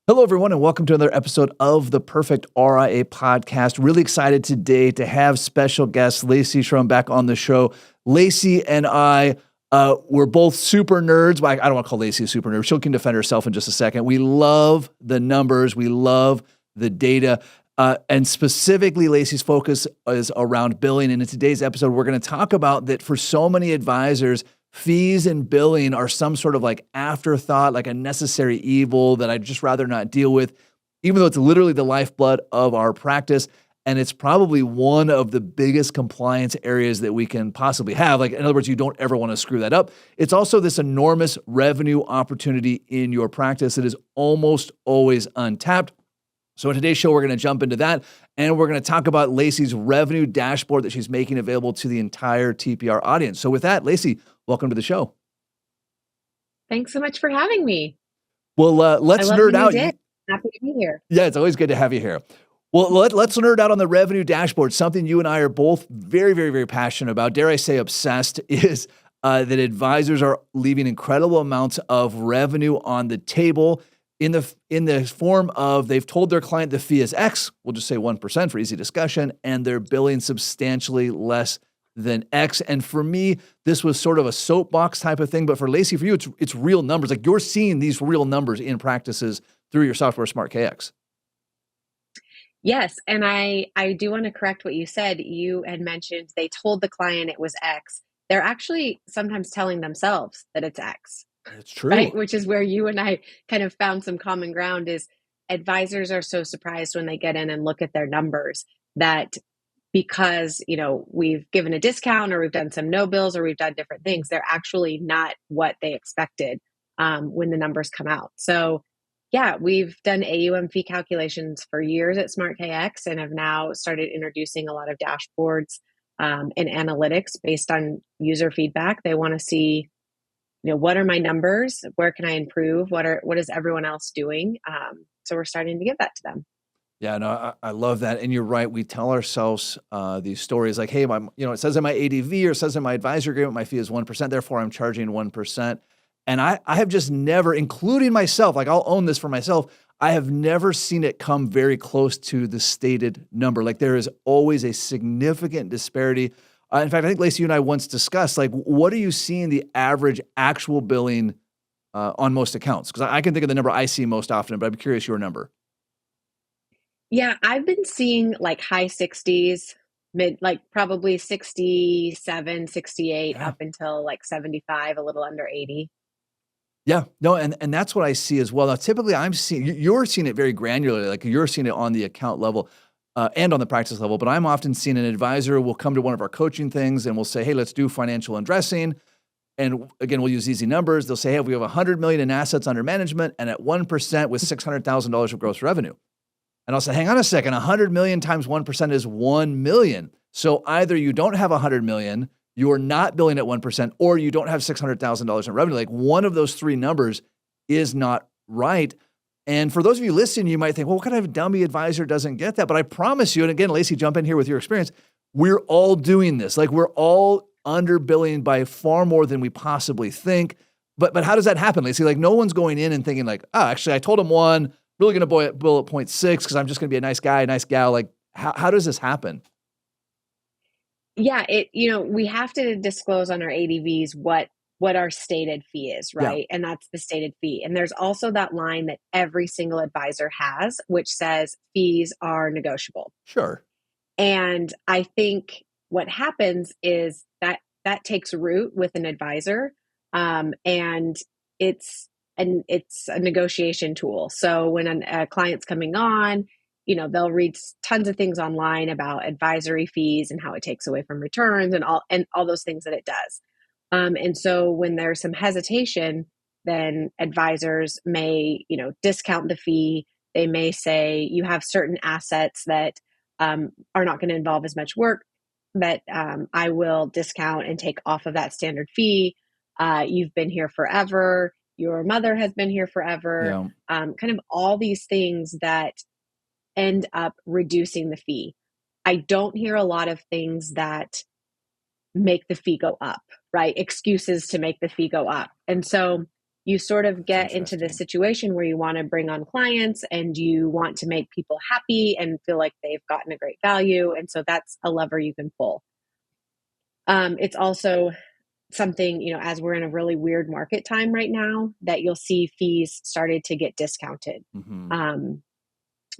Hello, everyone, and welcome to another episode of the Perfect RIA Podcast. Really excited today to have special guest Lacy Shrum back on the show. Lacy and I, we're both super nerds. I don't want to call Lacy a super nerd. She can defend herself in just a second. We love the numbers. We love the data. And specifically, Lacy's focus is around billing. And in today's episode, we're going to talk about that for so many advisors, fees and billing are some sort of like afterthought, like a necessary evil that I'd just rather not deal with, even though it's literally the lifeblood of our practice. And it's probably one of the biggest compliance areas that we can possibly have. Like, in other words, you don't ever want to screw that up. It's also this enormous revenue opportunity in your practice that is almost always untapped. So in today's show, we're going to jump into that, and we're going to talk about Lacy's revenue dashboard that she's making available to the entire TPR audience. So with that, Lacy, welcome to the show. Thanks so much for having me. Well, let's nerd out. Happy to be here. Yeah, it's always good to have you here. Well, let's nerd out on the revenue dashboard. Something you and I are both very, very, very passionate about, dare I say obsessed, is that advisors are leaving incredible amounts of revenue on the table in the form of they've told their client the fee is X, we'll just say 1% for easy discussion, and they're billing substantially less than X. And for me, this was sort of a soapbox type of thing, but for Lacy, for you, it's real numbers. Like, you're seeing these real numbers in practices through your software, SmartKX. Yes, and I do want to correct what you said. You had mentioned they told the client it was X. They're actually sometimes telling themselves that it's X. It's true. Right? Which is where you and I kind of found some common ground. Is advisors are so surprised when they get in and look at their numbers that because, we've given a discount or we've done some no bills or we've done different things, they're actually not what they expected when the numbers come out. So yeah, we've done AUM fee calculations for years at SmartKX and have now started introducing a lot of dashboards and analytics based on user feedback. They want to see, what are my numbers? Where can I improve? What is everyone else doing? So we're starting to give that to them. Yeah, no, I love that. And you're right. We tell ourselves these stories like, hey, it says in my ADV or says in my advisor agreement, my fee is 1%. Therefore, I'm charging 1%. And I have just never, including myself, like I'll own this for myself, I have never seen it come very close to the stated number. Like, there is always a significant disparity. In fact, I think, Lacy, you and I once discussed, like, what are you seeing the average actual billing on most accounts? Because I can think of the number I see most often, but I'm curious your number. Yeah, I've been seeing like high 60s, probably 67, 68, Yeah. up until like 75, a little under 80. Yeah, no, and that's what I see as well. Now, typically, you're seeing it very granularly, like you're seeing it on the account level and on the practice level. But I'm often seeing an advisor will come to one of our coaching things and we'll say, "Hey, let's do financial undressing." And again, we'll use easy numbers. They'll say, "Hey, we have $100 million in assets under management, and at 1% with $600,000 of gross revenue." And I'll say, "Hang on a second, 100 million times 1% is 1 million. So either you don't have 100 million." You're not billing at 1%, or you don't have $600,000 in revenue. Like, one of those three numbers is not right. And for those of you listening, you might think, well, what kind of dummy advisor doesn't get that? But I promise you, and again, Lacy, jump in here with your experience, we're all doing this. Like, we're all underbilling by far more than we possibly think. But how does that happen, Lacy? Like, no one's going in and thinking like, oh, actually, I told him one, really going to bill at 0.6 because I'm just going to be a nice guy, a nice gal. Like, how does this happen? Yeah, we have to disclose on our ADVs what our stated fee is, right? Yeah. And that's the stated fee. And there's also that line that every single advisor has, which says fees are negotiable. Sure. And I think what happens is that takes root with an advisor, and it's a negotiation tool. So when a client's coming on, they'll read tons of things online about advisory fees and how it takes away from returns and all those things that it does. And so when there's some hesitation, then advisors may, discount the fee. They may say you have certain assets that are not going to involve as much work that I will discount and take off of that standard fee. You've been here forever. Your mother has been here forever. Yeah. Kind of all these things that end up reducing the fee. I don't hear a lot of things that make the fee go up, right? Excuses to make the fee go up. And so, you sort of That's get into this interesting. situation where you want to bring on clients and you want to make people happy and feel like they've gotten a great value. And so that's a lever you can pull. It's also something, as we're in a really weird market time right now, that you'll see fees started to get discounted. Mm-hmm.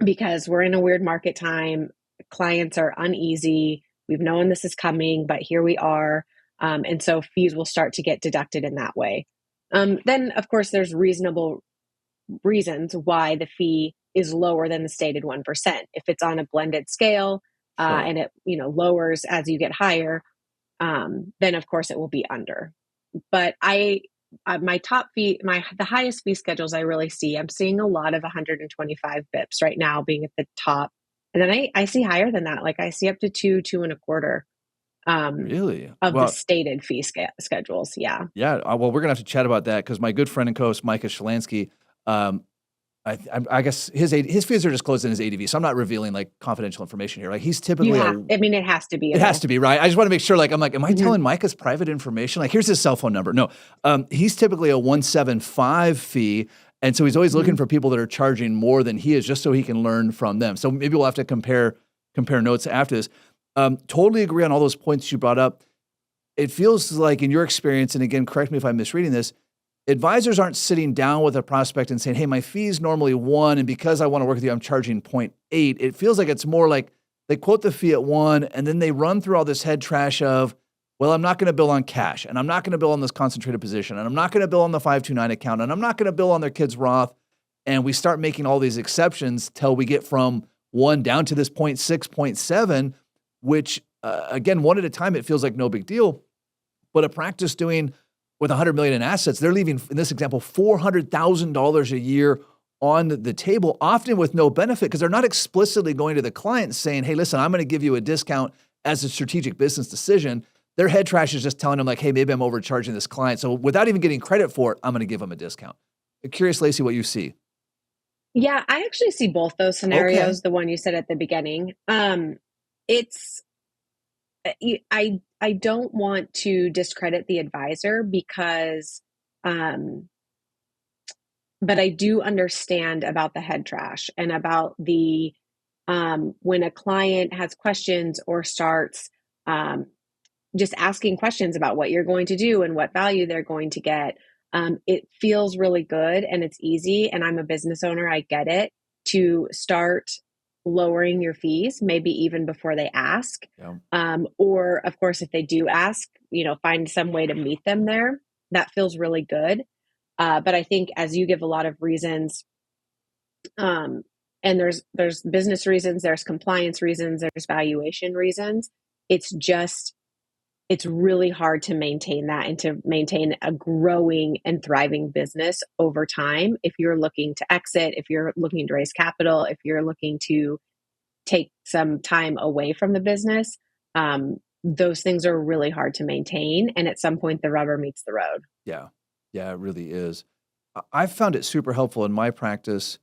Because we're in a weird market time. Clients are uneasy. We've known this is coming, but here we are. And so fees will start to get deducted in that way. Then, of course, there's reasonable reasons why the fee is lower than the stated 1%. If it's on a blended scale Sure. and it lowers as you get higher, then of course it will be under. But my top fee, the highest fee schedules I really see, I'm seeing a lot of 125 bips right now being at the top. And then I see higher than that. Like I see up to two and a quarter Really? of the Well, stated fee schedules. Yeah. yeah. Well, we're gonna have to chat about that because my good friend and co-host Micah Shalansky, um, I guess his fees are disclosed in his ADV, so I'm not revealing like confidential information here. Like he's typically it has to be. it has to be, right? I just want to make sure, like, I'm like, am I Mhm. telling Micah's private information? Like, here's his cell phone number. No, he's typically a 175 fee. And so he's always looking for people that are charging more than he is just so he can learn from them. So maybe we'll have to compare notes after this. Totally agree on all those points you brought up. It feels like in your experience, and again, correct me if I'm misreading this, advisors aren't sitting down with a prospect and saying, hey, my fee's normally 1, and because I want to work with you, I'm charging 0.8. It feels like it's more like they quote the fee at 1, and then they run through all this head trash of, well, I'm not going to bill on cash, and I'm not going to bill on this concentrated position, and I'm not going to bill on the 529 account, and I'm not going to bill on their kids' Roth. And we start making all these exceptions till we get from 1 down to this 0.6, 0.7, which, again, one at a time, it feels like no big deal. But a practice doing with $100 million in assets, they're leaving, in this example, $400,000 a year on the table, often with no benefit, because they're not explicitly going to the client saying, hey, listen, I'm going to give you a discount as a strategic business decision. Their head trash is just telling them like, hey, maybe I'm overcharging this client. So without even getting credit for it, I'm going to give them a discount. I'm curious, Lacy, what you see. Yeah, I actually see both those scenarios, Okay. the one you said at the beginning. It's I don't want to discredit the advisor because but I do understand about the head trash and about the when a client has questions or starts just asking questions about what you're going to do and what value they're going to get. It feels really good and it's easy. And I'm a business owner, I get it, to start lowering your fees, maybe even before they ask. Yeah. Or, of course, if they do ask, find some way to meet them there. That feels really good. But I think as you give a lot of reasons, and there's business reasons, there's compliance reasons, there's valuation reasons. It's really hard to maintain that and to maintain a growing and thriving business over time. If you're looking to exit, if you're looking to raise capital, if you're looking to take some time away from the business, those things are really hard to maintain. And at some point, the rubber meets the road. Yeah. Yeah, it really is. I've found it super helpful in my practice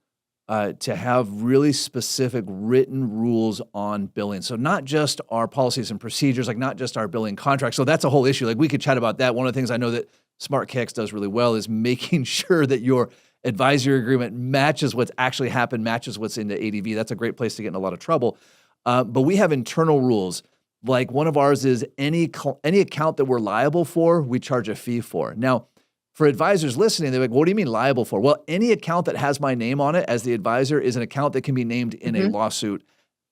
to have really specific written rules on billing. So not just our policies and procedures, like not just our billing contracts. So that's a whole issue. Like we could chat about that. One of the things I know that Smart KX does really well is making sure that your advisory agreement matches what's actually happened, matches what's in the ADV. That's a great place to get in a lot of trouble. But we have internal rules. Like one of ours is any account that we're liable for, we charge a fee for. Now, for advisors listening, they're like, what do you mean liable for? Well, any account that has my name on it as the advisor is an account that can be named in a lawsuit.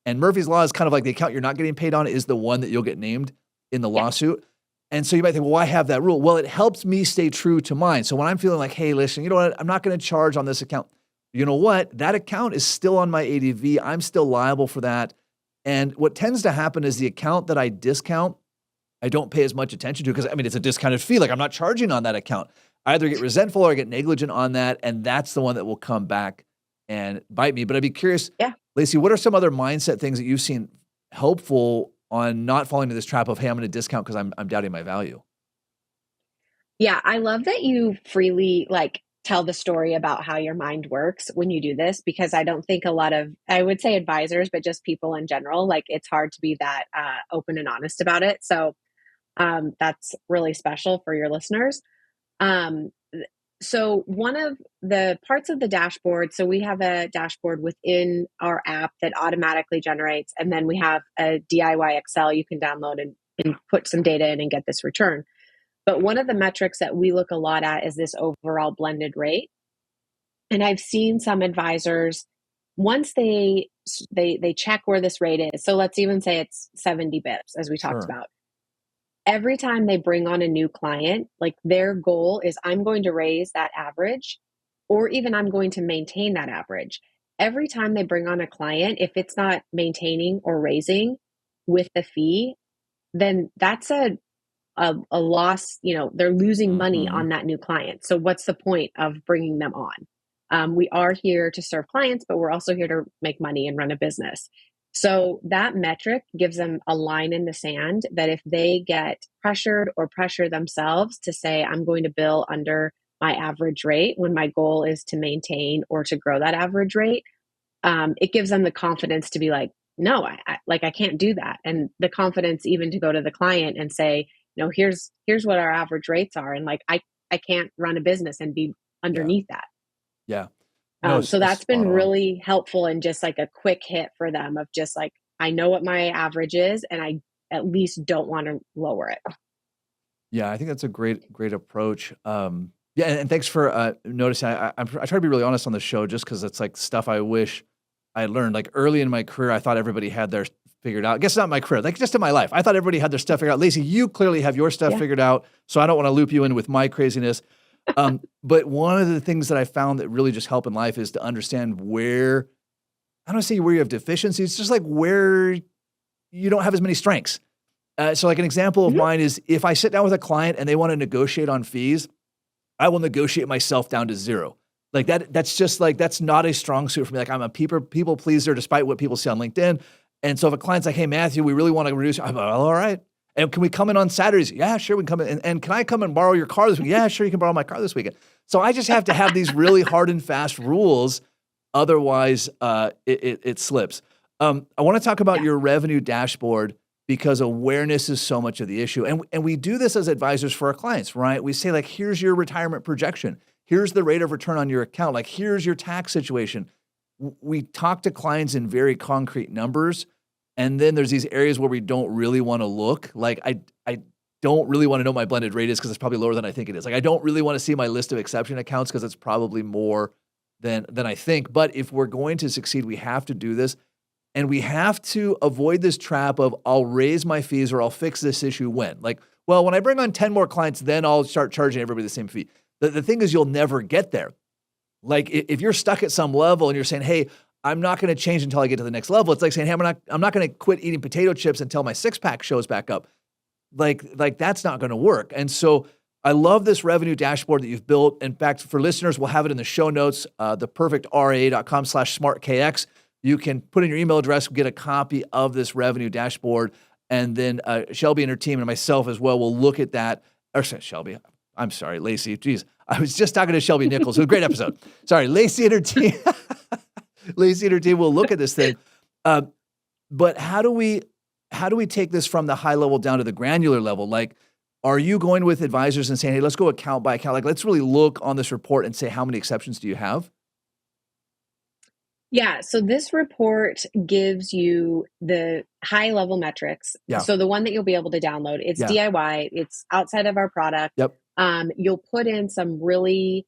And Murphy's Law is kind of like the account you're not getting paid on is the one that you'll get named in the lawsuit. And so you might think, well, why have that rule? Well, it helps me stay true to mine. So when I'm feeling like, hey, listen, you know what? I'm not going to charge on this account. You know what? That account is still on my ADV. I'm still liable for that. And what tends to happen is the account that I discount, I don't pay as much attention to because, I mean, it's a discounted fee. Like I'm not charging on that account. I either get resentful or I get negligent on that, and that's the one that will come back and bite me. But I'd be curious, Lacy, what are some other mindset things that you've seen helpful on not falling into this trap of, hey, I'm going to discount because I'm doubting my value? Yeah, I love that you freely tell the story about how your mind works when you do this, because I don't think a lot of, I would say advisors, but just people in general, like it's hard to be that open and honest about it. So that's really special for your listeners. Um, So one of the parts of the dashboard, so we have a dashboard within our app that automatically generates, and then we have a DIY Excel you can download and put some data in and get this return. But one of the metrics that we look a lot at is this overall blended rate. And I've seen some advisors, once they check where this rate is, so let's even say it's 70 bips, as we talked about. Every time they bring on a new client, like their goal is I'm going to raise that average, or even I'm going to maintain that average. Every time they bring on a client, if it's not maintaining or raising with the fee, then that's a loss. They're losing money on that new client. So what's the point of bringing them on? We are here to serve clients, but we're also here to make money and run a business. So that metric gives them a line in the sand that if they get pressured or pressure themselves to say, I'm going to bill under my average rate when my goal is to maintain or to grow that average rate, it gives them the confidence to be like, no, I can't do that. And the confidence even to go to the client and say, here's what our average rates are. And like, I can't run a business and be underneath that. Yeah. No, So that's been spot on. really helpful and just like a quick hit for them of just like, I know what my average is and I at least don't want to lower it. Yeah, I think that's a great approach. Yeah, and thanks for noticing. I try to be really honest on the show just because it's like stuff I wish I had learned. Like early in my career, I thought everybody had their figured out. I guess not my career, like just in my life. I thought everybody had their stuff figured out. Lacy, you clearly have your stuff figured out, so I don't want to loop you in with my craziness. But one of the things that I found that really just help in life is to understand where, I don't say where you have deficiencies, just like where you don't have as many strengths. So like an example of mine is if I sit down with a client and they want to negotiate on fees, I will negotiate myself down to zero. Like that's just like, that's not a strong suit for me. Like I'm a people pleaser despite what people see on LinkedIn. And so if a client's like, hey, Matthew, we really want to reduce, I'm like, all right. And can we come in on Saturdays? Yeah, sure, we can come in. And can I come and borrow your car this week? Yeah, sure, you can borrow my car this weekend. So I just have to have these really hard and fast rules. Otherwise, it slips. I want to talk about your revenue dashboard because awareness is so much of the issue. And we do this as advisors for our clients, right? We say like, here's your retirement projection. Here's the rate of return on your account. Like, here's your tax situation. We talk to clients in very concrete numbers. And then there's these areas where we don't really want to look. Like I don't really want to know what my blended rate is because it's probably lower than I think it is. Like I don't really want to see my list of exception accounts because it's probably more than I think. But if we're going to succeed, we have to do this. And we have to avoid this trap of I'll raise my fees or I'll fix this issue when. Like, well, when I bring on 10 more clients, then I'll start charging everybody the same fee. The thing is you'll never get there. Like if you're stuck at some level and you're saying, hey, I'm not going to change until I get to the next level. It's like saying, hey, I'm not going to quit eating potato chips until my six-pack shows back up. Like that's not going to work. And so I love this revenue dashboard that you've built. In fact, for listeners, we'll have it in the show notes, theperfectria.com/smartkx. You can put in your email address, get a copy of this revenue dashboard, and then Shelby and her team and myself as well will look at that. Or Shelby, I'm sorry, Lacy. Geez, I was just talking to Shelby Nichols. It was a great episode. Sorry, Lacy and her team. Lacy and her team will look at this thing. But how do we take this from the high level down to the granular level? Like, are you going with advisors and saying, hey, let's go account by account? Like, let's really look on this report and say, how many exceptions do you have? Yeah. So this report gives you the high level metrics. Yeah. So the one that you'll be able to download, it's DIY, it's outside of our product. Yep. You'll put in some really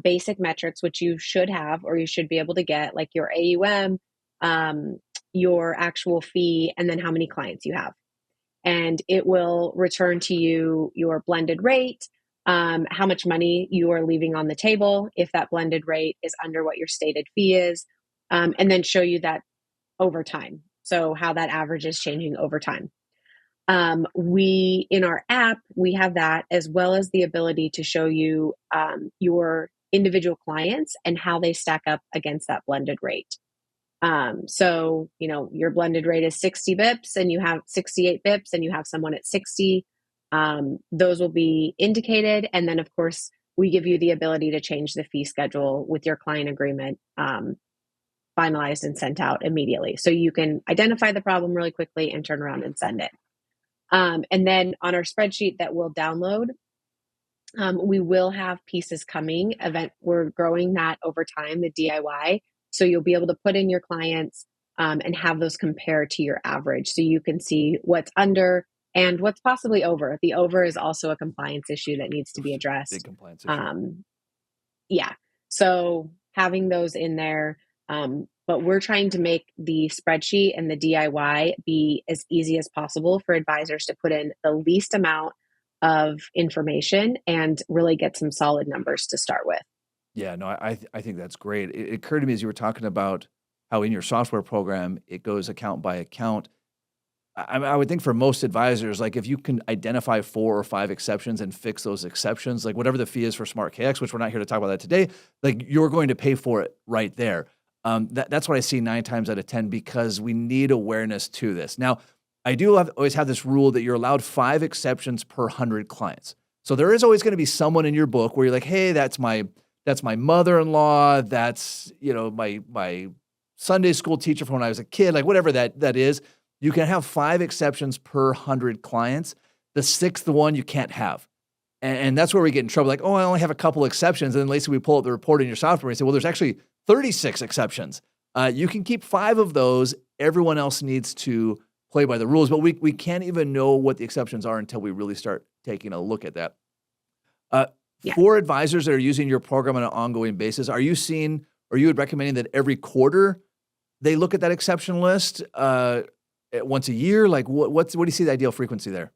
basic metrics, which you should have, or you should be able to get, like your AUM, your actual fee, and then how many clients you have. And it will return to you your blended rate, how much money you are leaving on the table, if that blended rate is under what your stated fee is, and then show you that over time. So how that average is changing over time. In our app, we have that as well as the ability to show you your individual clients and how they stack up against that blended rate. So, your blended rate is 60 bips and you have 68 bips and you have someone at 60. Those will be indicated. And then of course, we give you the ability to change the fee schedule with your client agreement, finalized and sent out immediately. So you can identify the problem really quickly and turn around and send it. And then on our spreadsheet that we'll download, We will have pieces coming. We're growing that over time, the DIY. So you'll be able to put in your clients and have those compare to your average. So you can see what's under and what's possibly over. The over is also a compliance issue that needs to be Big addressed. compliance issue. Yeah. So having those in there, but we're trying to make the spreadsheet and the DIY be as easy as possible for advisors to put in the least amount of information and really get some solid numbers to start with. Yeah, no, I think that's great. It occurred to me as you were talking about how in your software program, it goes account by account. I would think for most advisors, like if you can identify 4 or 5 exceptions and fix those exceptions, like whatever the fee is for Smart KX, which we're not here to talk about that today, like you're going to pay for it right there. That's what I see 9 times out of 10 because we need awareness to this. Now, I do always have this rule that you're allowed 5 exceptions per 100 clients. So there is always going to be someone in your book where you're like, hey, that's my mother-in-law, that's my Sunday school teacher from when I was a kid, like whatever that is. You can have 5 exceptions per 100 clients. The 6th one you can't have. And that's where we get in trouble. Like, oh, I only have a couple exceptions. And then Lacy, we pull up the report in your software and say, well, there's actually 36 exceptions. You can keep 5 of those. Everyone else needs to play by the rules. But we can't even know what the exceptions are until we really start taking a look at that. For advisors that are using your program on an ongoing basis, are you recommending that every quarter they look at that exception list? Once a year? Like what do you see the ideal frequency there?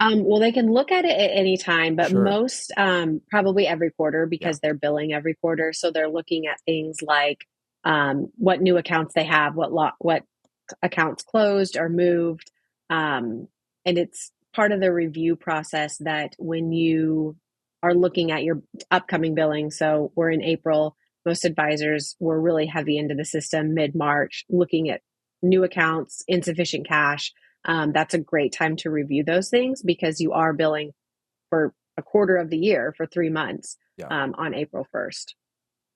Well, they can look at it at any time, but Sure. most probably every quarter because they're billing every quarter. So they're looking at things like what new accounts they have, what accounts closed or moved. And it's part of the review process that when you are looking at your upcoming billing, so we're in April, most advisors were really heavy into the system mid-March, looking at new accounts, insufficient cash. That's a great time to review those things because you are billing for a quarter of the year for 3 months on April 1st.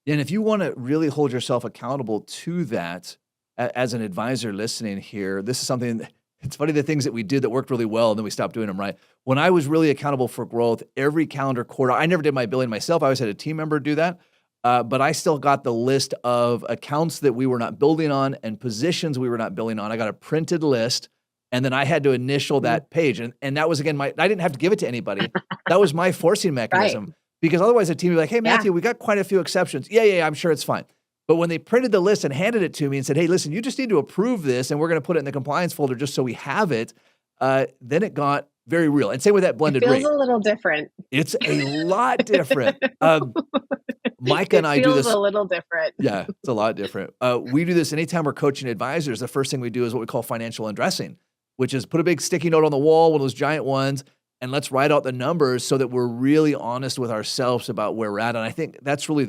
And if you want to really hold yourself accountable to that as an advisor listening here, this is something, it's funny the things that we did that worked really well and then we stopped doing them, right? When I was really accountable for growth, every calendar quarter, I never did my billing myself. I always had a team member do that. But I still got the list of accounts that we were not building on and positions we were not billing on. I got a printed list, and then I had to initial that page. And that was, again, I didn't have to give it to anybody. That was my forcing mechanism. Right. Because otherwise the team would be like, hey, Matthew, we got quite a few exceptions. Yeah, I'm sure it's fine. But when they printed the list and handed it to me and said, hey, listen, you just need to approve this, and we're going to put it in the compliance folder just so we have it, then it got very real. And same with that blended rate. It feels a little different. It's a lot different. Micah and I do this. It feels a little different. Yeah, it's a lot different. We do this anytime we're coaching advisors. The first thing we do is what we call financial undressing, which is put a big sticky note on the wall, one of those giant ones, and let's write out the numbers so that we're really honest with ourselves about where we're at. And I think that's really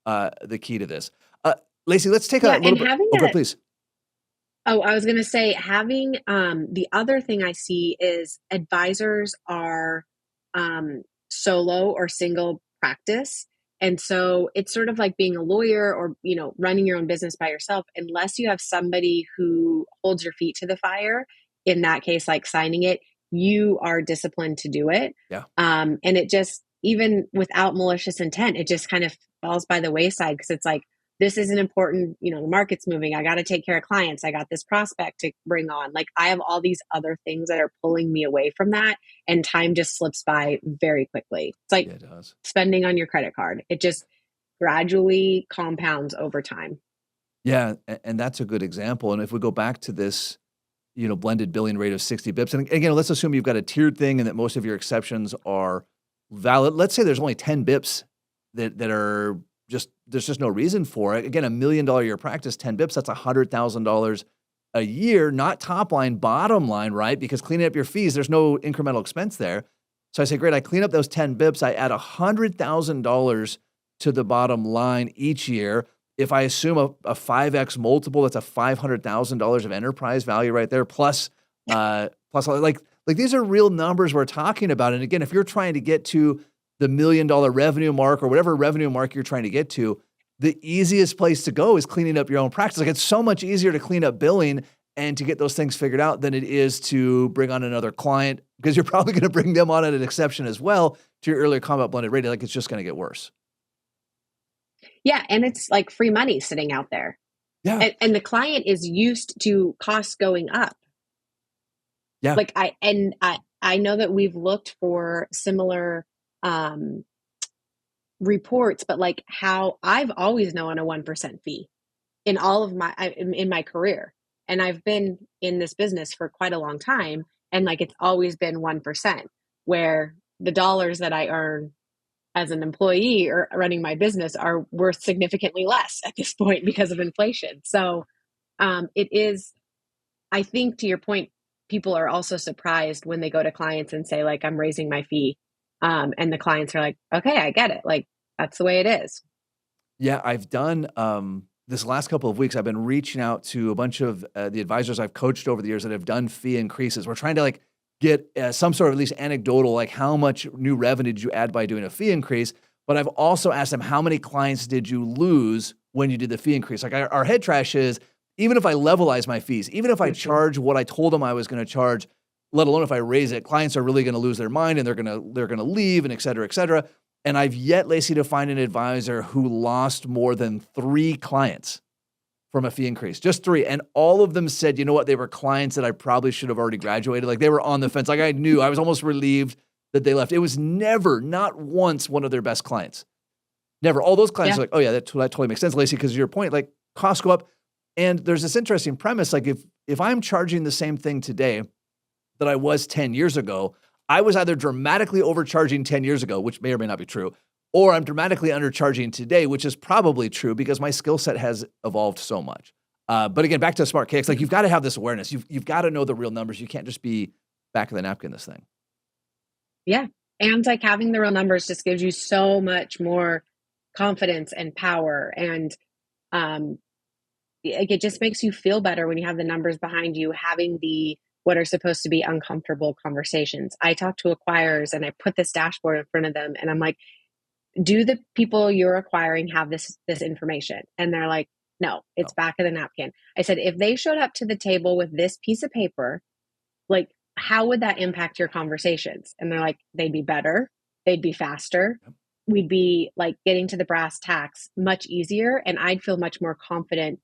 the key to this. Lacy, let's take a little bit. Okay, please. Oh, I was going to say having the other thing I see is advisors are solo or single practice. And so it's sort of like being a lawyer or, running your own business by yourself, unless you have somebody who holds your feet to the fire. In that case, like signing it, you are disciplined to do it. Yeah. And it just, even without malicious intent, it just kind of falls by the wayside because it's like, this isn't important. The market's moving. I got to take care of clients. I got this prospect to bring on. Like I have all these other things that are pulling me away from that. And time just slips by very quickly. It's like spending on your credit card. It just gradually compounds over time. Yeah. And that's a good example. And if we go back to this, blended billing rate of 60 bips, and again, let's assume you've got a tiered thing and that most of your exceptions are valid. Let's say there's only 10 bips that are there's just no reason for it. Again, $1 million a year practice, 10 bips, that's $100,000 a year, not top line, bottom line, right? Because cleaning up your fees, there's no incremental expense there. So I say, great, I clean up those 10 bips, I add $100,000 to the bottom line each year. If I assume a 5X multiple, that's a $500,000 of enterprise value right there, plus like these are real numbers we're talking about. And again, if you're trying to get to the $1 million revenue mark or whatever revenue mark you're trying to get to, the easiest place to go is cleaning up your own practice. Like it's so much easier to clean up billing and to get those things figured out than it is to bring on another client, because you're probably going to bring them on at an exception as well to your earlier comment about blended rate. Like, it's just going to get worse. Yeah. And it's like free money sitting out there. Yeah. And the client is used to costs going up. Yeah. Like I know that we've looked for similar reports, but like how I've always known a 1% fee in all of in my career. And I've been in this business for quite a long time. And like, it's always been 1%, where the dollars that I earn as an employee or running my business are worth significantly less at this point because of inflation. So it is, I think, to your point, people are also surprised when they go to clients and say, like, I'm raising my fee. And the clients are like, okay, I get it. Like, that's the way it is. Yeah. I've done, this last couple of weeks, I've been reaching out to a bunch of the advisors I've coached over the years that have done fee increases. We're trying to like get some sort of at least anecdotal, like how much new revenue did you add by doing a fee increase? But I've also asked them, how many clients did you lose when you did the fee increase? Like our head trash is, even if I levelize my fees, even if I charge what I told them I was going to charge, let alone if I raise it, clients are really going to lose their mind and they're going to leave, and et cetera, et cetera. And I've yet, Lacy, to find an advisor who lost more than 3 clients from a fee increase, just 3. And all of them said, you know what, they were clients that I probably should have already graduated. Like, they were on the fence. Like, I knew, I was almost relieved that they left. It was never, not once, one of their best clients. Never. All those clients are like, oh yeah, that totally makes sense, Lacy, because your point, like, costs go up. And there's this interesting premise, like if I'm charging the same thing today that I was 10 years ago, I was either dramatically overcharging 10 years ago, which may or may not be true, or I'm dramatically undercharging today, which is probably true because my skill set has evolved so much. But again, back to Smart Kicks, like, you've got to have this awareness. You've got to know the real numbers. You can't just be back of the napkin this thing. Yeah. And like, having the real numbers just gives you so much more confidence and power. And it just makes you feel better when you have the numbers behind you, having what are supposed to be uncomfortable conversations. I talk to acquirers and I put this dashboard in front of them and I'm like, do the people you're acquiring have this information? And they're like, no, it's back of the napkin. I said, if they showed up to the table with this piece of paper, like, how would that impact your conversations? And they're like, they'd be better. They'd be faster. We'd be like getting to the brass tacks much easier. And I'd feel much more confident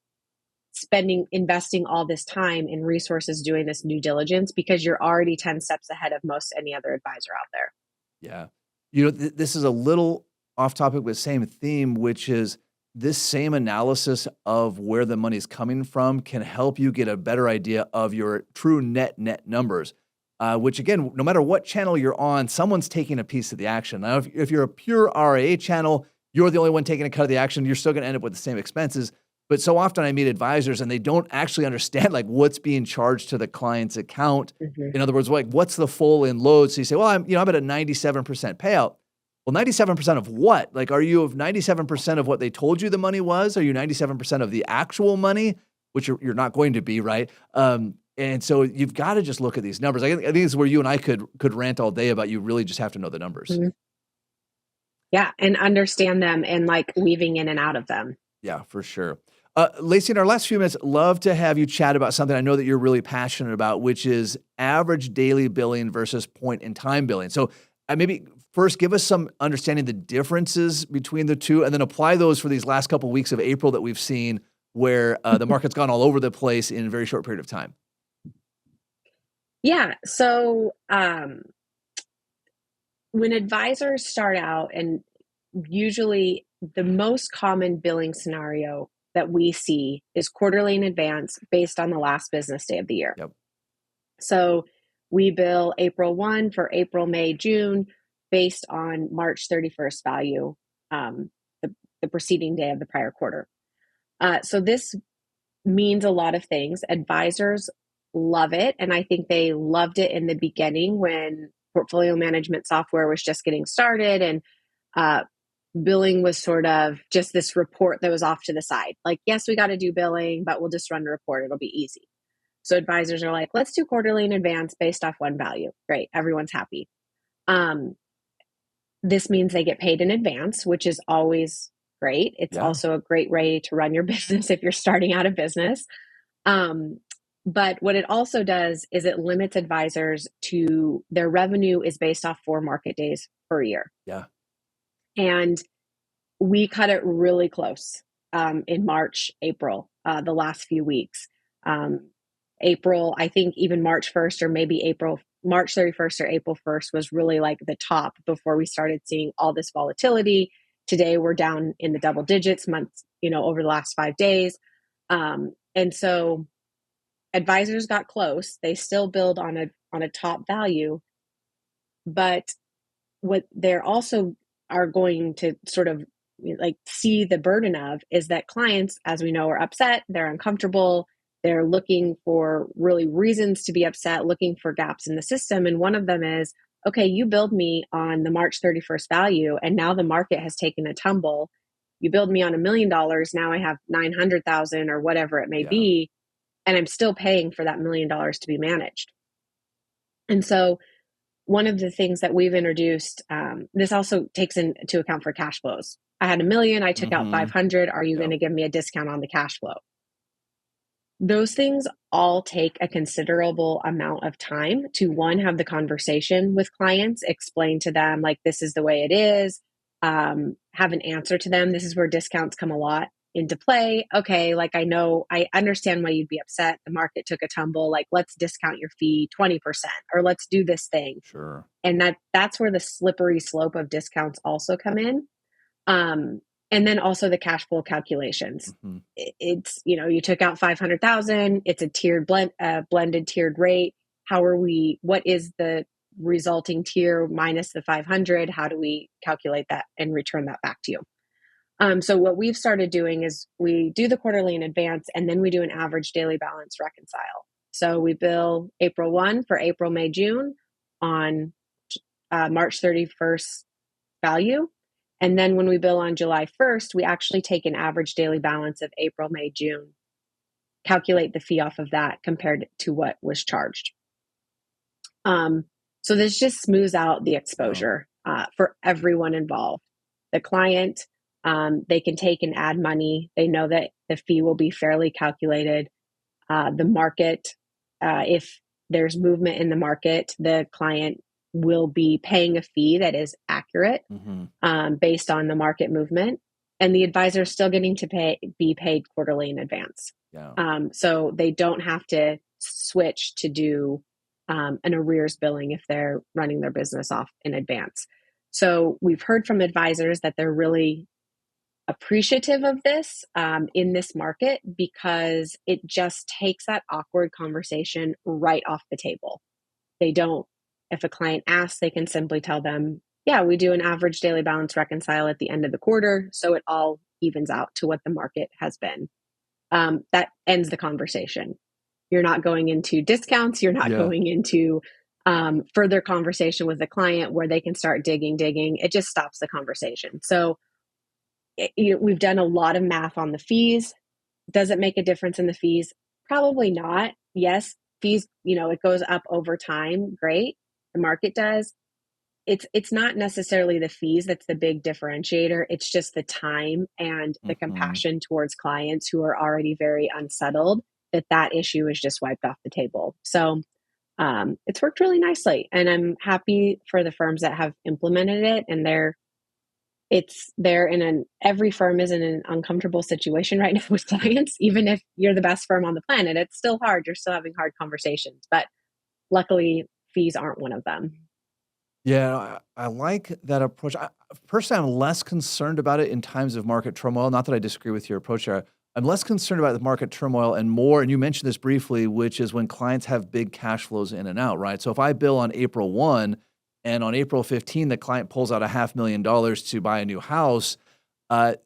investing all this time and resources doing this due diligence, because you're already 10 steps ahead of most any other advisor out there. Yeah. You know, this is a little off topic, but same theme, which is this same analysis of where the money's coming from can help you get a better idea of your true net numbers, which again, no matter what channel you're on, someone's taking a piece of the action. Now, if you're a pure RIA channel, you're the only one taking a cut of the action, you're still going to end up with the same expenses. But so often I meet advisors and they don't actually understand like what's being charged to the client's account. Mm-hmm. In other words, like, what's the full in load? So you say, well, I'm at a 97% payout. Well, 97% of what? Like, are you of 97% of what they told you the money was? Are you 97% of the actual money, which you're not going to be, right? And so you've got to just look at these numbers. I think this is where you and I could rant all day about. You really just have to know the numbers. Mm-hmm. Yeah, and understand them and like weaving in and out of them. Yeah, for sure. Lacy, in our last few minutes, love to have you chat about something I know that you're really passionate about, which is average daily billing versus point-in-time billing. So maybe first give us some understanding the differences between the two, and then apply those for these last couple of weeks of April that we've seen where the market's gone all over the place in a very short period of time. Yeah. So when advisors start out, and usually the most common billing scenario that we see is quarterly in advance based on the last business day of the year. Yep. So we bill April 1 for April, May, June based on March 31st value, the preceding day of the prior quarter. So this means a lot of things. Advisors love it. And I think they loved it in the beginning when portfolio management software was just getting started, and billing was sort of just this report that was off to the side. Like, yes, we got to do billing, but we'll just run a report. It'll be easy. So advisors are like, let's do quarterly in advance based off one value. Great. Everyone's happy. This means they get paid in advance, which is always great. It's also a great way to run your business if you're starting out a business. But what it also does is it limits advisors to their revenue is based off 4 market days per year. Yeah. And we cut it really close in March, April, the last few weeks. April, I think even March 1st or maybe March 31st or April 1st was really like the top before we started seeing all this volatility. Today we're down in the double digits months, over the last 5 days. And so advisors got close. They still build on a top value, but what they're also are going to sort of like see the burden of is that clients, as we know, are upset, they're uncomfortable, they're looking for really reasons to be upset, looking for gaps in the system. And one of them is, okay, you billed me on the March 31st value, and now the market has taken a tumble. You billed me on $1 million. Now I have 900,000 or whatever it may Yeah. be, and I'm still paying for that $1 million to be managed. And so one of the things that we've introduced, this also takes into account for cash flows. I had $1 million, I took out 500. Are you Yep. going to give me a discount on the cash flow? Those things all take a considerable amount of time to, one, have the conversation with clients, explain to them, like, this is the way it is, have an answer to them. This is where discounts come a lot into play. Okay, like, I understand why you'd be upset. The market took a tumble. Like, let's discount your fee 20%, or let's do this thing. Sure. And that's where the slippery slope of discounts also come in. And then also the cash flow calculations. Mm-hmm. It's, you took out 500,000, it's a blended tiered rate. What is the resulting tier minus the 500? How do we calculate that and return that back to you? So what we've started doing is we do the quarterly in advance, and then we do an average daily balance reconcile. So we bill April 1 for April, May, June on March 31st value. And then when we bill on July 1st, we actually take an average daily balance of April, May, June, calculate the fee off of that compared to what was charged. So this just smooths out the exposure for everyone involved. The client, they can take and add money. They know that the fee will be fairly calculated. The market, if there's movement in the market, the client will be paying a fee that is accurate based on the market movement, and the advisor is still getting to be paid quarterly in advance. Yeah. So they don't have to switch to do an arrears billing if they're running their business off in advance. So we've heard from advisors that they're really appreciative of this in this market, because it just takes that awkward conversation right off the table. If a client asks, they can simply tell them, yeah, we do an average daily balance reconcile at the end of the quarter, so it all evens out to what the market has been. That ends the conversation. You're not going into discounts. You're not going into further conversation with the client where they can start digging. It just stops the conversation. So we've done a lot of math on the fees. Does it make a difference in the fees? Probably not. Yes, fees, it goes up over time. Great. The market does. It's not necessarily the fees that's the big differentiator. It's just the time and the compassion towards clients who are already very unsettled, that issue is just wiped off the table. So it's worked really nicely, and I'm happy for the firms that have implemented it. And every firm is in an uncomfortable situation right now with clients. Even if you're the best firm on the planet, it's still hard. You're still having hard conversations, but luckily fees aren't one of them. Yeah, I like that approach. Personally, I'm less concerned about it in times of market turmoil. Not that I disagree with your approach there. I'm less concerned about the market turmoil and more, and you mentioned this briefly, which is when clients have big cash flows in and out, right? So if I bill on April 1 and on April 15, the client pulls out $500,000 to buy a new house,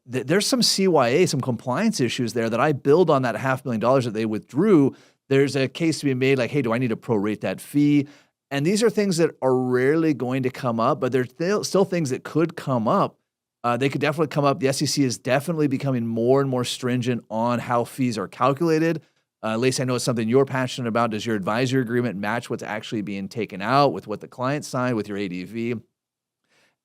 there's some CYA, some compliance issues there that I billed on that $500,000 that they withdrew. There's a case to be made like, hey, do I need to prorate that fee? And these are things that are rarely going to come up, but there's still things that could come up. They could definitely come up. The SEC is definitely becoming more and more stringent on how fees are calculated. Lacy, I know it's something you're passionate about. Does your advisory agreement match what's actually being taken out with what the client signed with your ADV?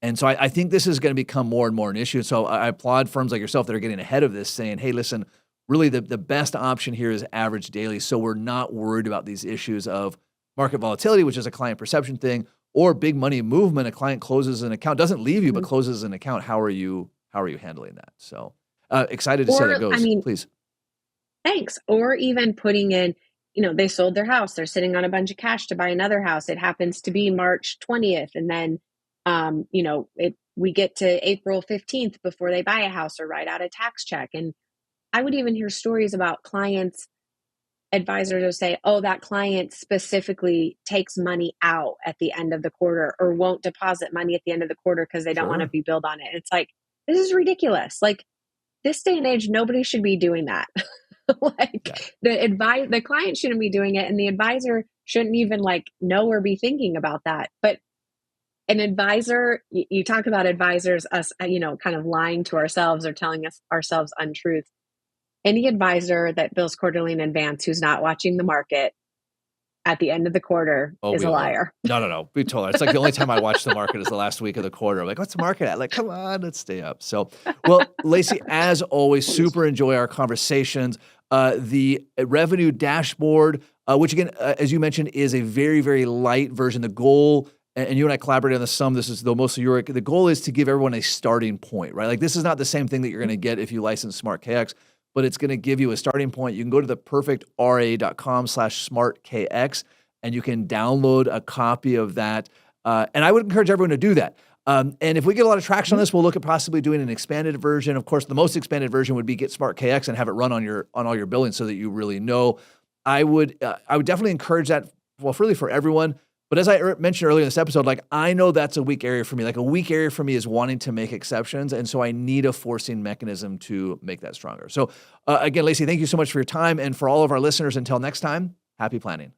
And so I think this is going to become more and more an issue. So I applaud firms like yourself that are getting ahead of this, saying, hey, listen, really the best option here is average daily. So we're not worried about these issues of market volatility, which is a client perception thing, or big money movement. A client closes an account, doesn't leave you, but closes an account. How are you handling that? So excited to see how that goes. Please. Thanks. Or even putting in, they sold their house. They're sitting on a bunch of cash to buy another house. It happens to be March 20th. And then, we get to April 15th before they buy a house or write out a tax check. And I would even hear stories about clients, advisors will say, oh, that client specifically takes money out at the end of the quarter or won't deposit money at the end of the quarter because they don't want to be billed on it. It's like, this is ridiculous. Like, this day and age, nobody should be doing that. The client shouldn't be doing it, and the advisor shouldn't even know or be thinking about that. But an advisor, you talk about advisors, us, kind of lying to ourselves or telling us ourselves untruth. Any advisor that bills quarterly in advance who's not watching the market at the end of the quarter is a liar. No. We told her. It's like the only time I watch the market is the last week of the quarter. I'm like, what's the market at? Like, come on, let's stay up. So, well, Lacy, as always, super enjoy our conversations. The revenue dashboard, which again, as you mentioned, is a very, very light version. The goal, and you and I collaborated on the sum, this is most of your, the goal is to give everyone a starting point, right? Like, this is not the same thing that you're going to get if you license SmartKX, but it's going to give you a starting point. You can go to the perfectria.com/smartkx, and you can download a copy of that. And I would encourage everyone to do that. And if we get a lot of traction on this, we'll look at possibly doing an expanded version. Of course, the most expanded version would be get SmartKX and have it run on all your billing so that you really know. I would definitely encourage that. Well, really for everyone. But as I mentioned earlier in this episode, I know that's a weak area for me. A weak area for me is wanting to make exceptions. And so I need a forcing mechanism to make that stronger. So again, Lacy, thank you so much for your time. And for all of our listeners, until next time, happy planning.